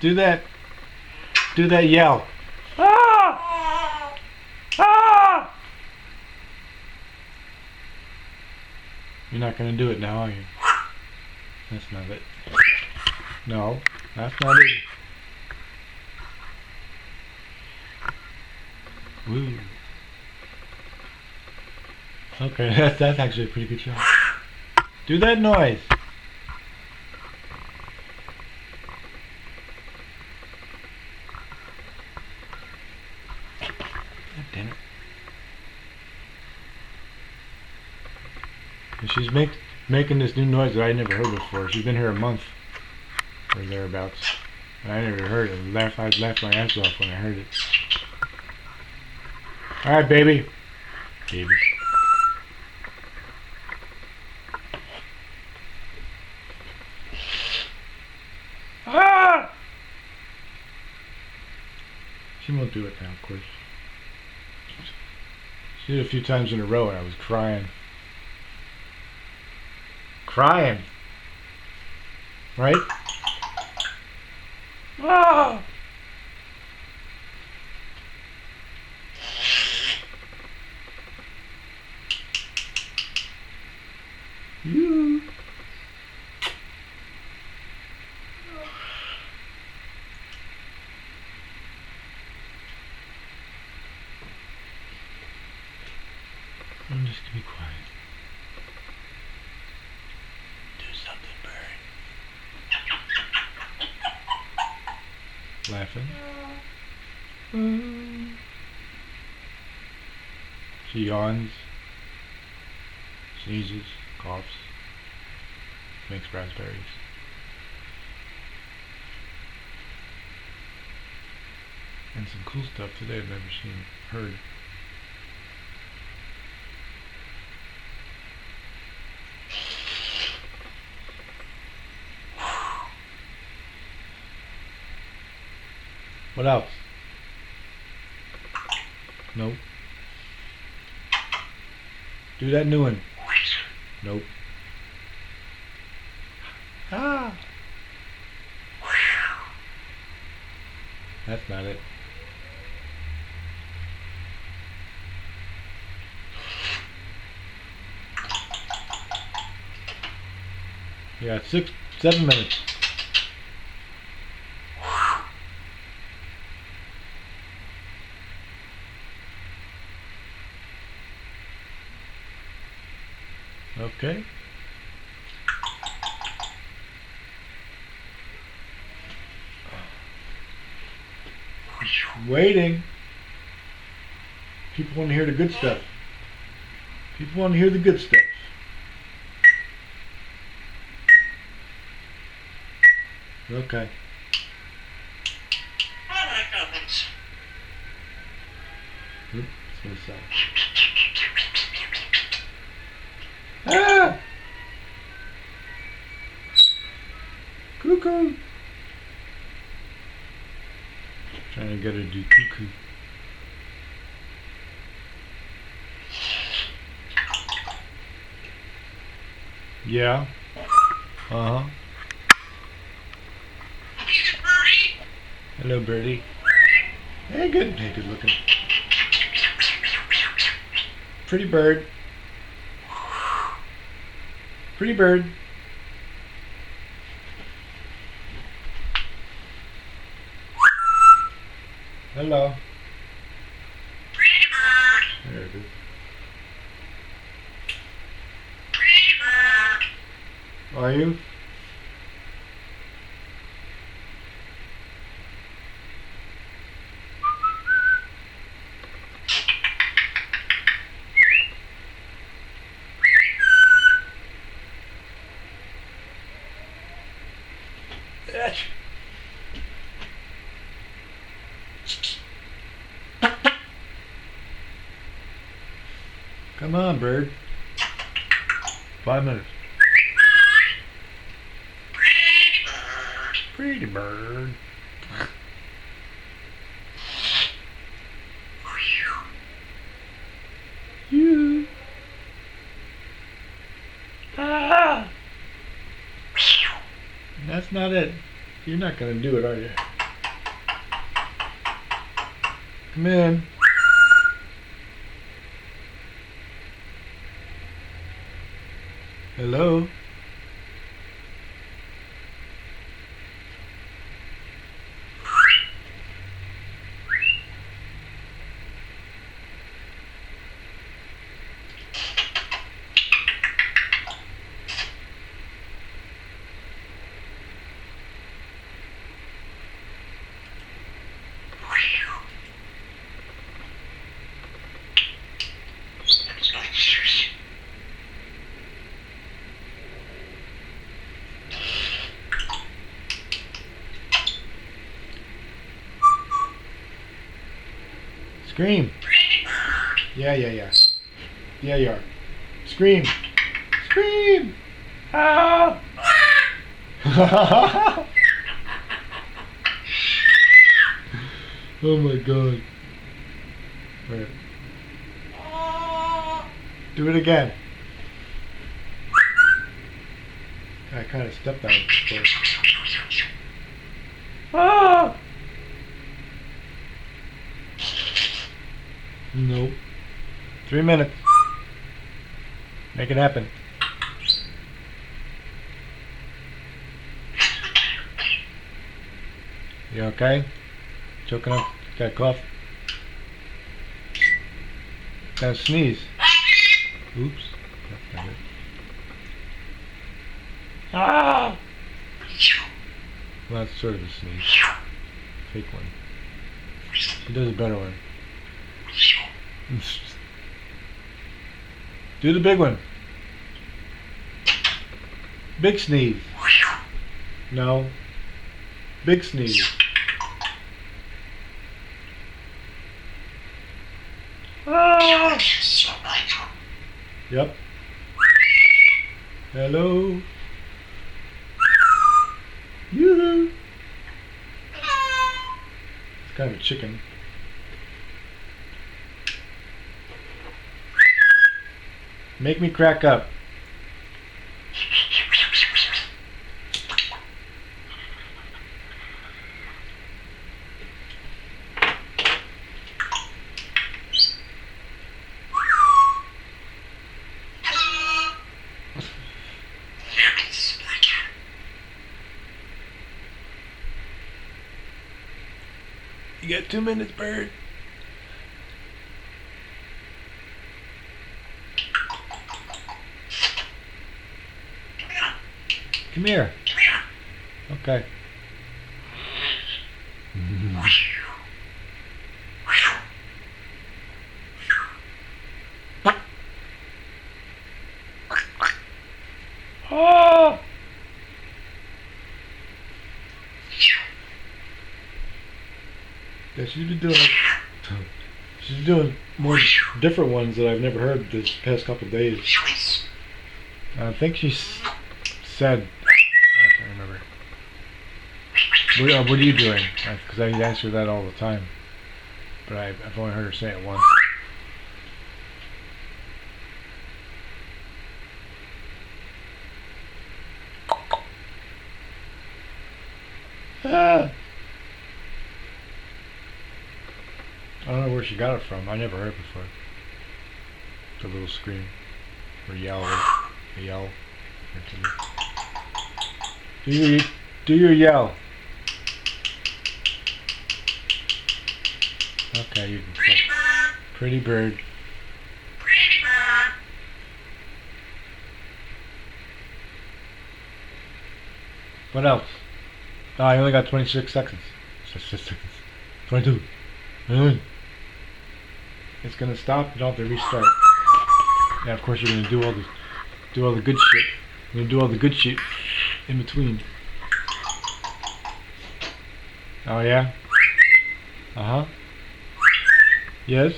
Do that. Do that yell. Ah! Ah! You're not gonna do it now, are you? That's not it. No, that's not it. Woo. Okay, that's actually a pretty good shot. Do that noise. God damn it. And she's making this new noise that I never heard before. She's been here a month or thereabouts. And I never heard it. I laughed my ass off when I heard it. Alright, baby. Baby. Ah! She won't do it now, of course. She did it a few times in a row and I was crying. Crying. Right? Ah! You. I'm just gonna be quiet. Do something, bird. Laughing. She yawns, sneezes, coughs, makes raspberries. And some cool stuff today I've never seen, heard. What else? Nope. Do that new one. Nope. Ah. That's not it. You got 7 minutes. Okay. Waiting. People want to hear the good stuff. People want to hear the good stuff. Okay. Oops, it's gonna suck. Ah! Cuckoo! Trying to get her to do cuckoo. Yeah. Uh-huh. Hello, birdie. Hey, good. Hey, good looking. Pretty bird. Pretty bird. Hello. Pretty bird. There it is. Pretty bird. Are you? Come on, bird. 5 minutes. Pretty bird. You. Ah. That's not it. You're not gonna do it, are you? Come in. Hello? Scream. Yeah. Yeah, you are. Scream. Scream. Ah. Oh my god. Wait. Do it again. I kind of stepped on it before. Ah! Nope. 3 minutes. Make it happen. You okay? Choking up? Got a cough? Got a sneeze? Oops. Ah! Well, that's sort of a sneeze. Fake one. She does a better one. Do the big one. Big sneeze. No. Big sneeze. Ah! Yep. Hello. Yoo-hoo. It's kind of a chicken. Make me crack up. You got 2 minutes, bird. Come here. Okay. Oh! Yeah, she's doing more different ones that I've never heard this past couple of days. I think she said, I can't remember. What are you doing? Because I ask her that all the time, but I've only heard her say it once. Ah. I don't know where she got it from. I never heard it before. The little scream or yell. A yell. Do your yell. Okay, you can say. Pretty bird. What else? Oh, I only got 26 seconds. 22. It's gonna stop. You don't have to restart. Yeah, of course you're gonna do all the good shit. You're gonna do all the good shit in between. Oh yeah. Uh huh. Yes.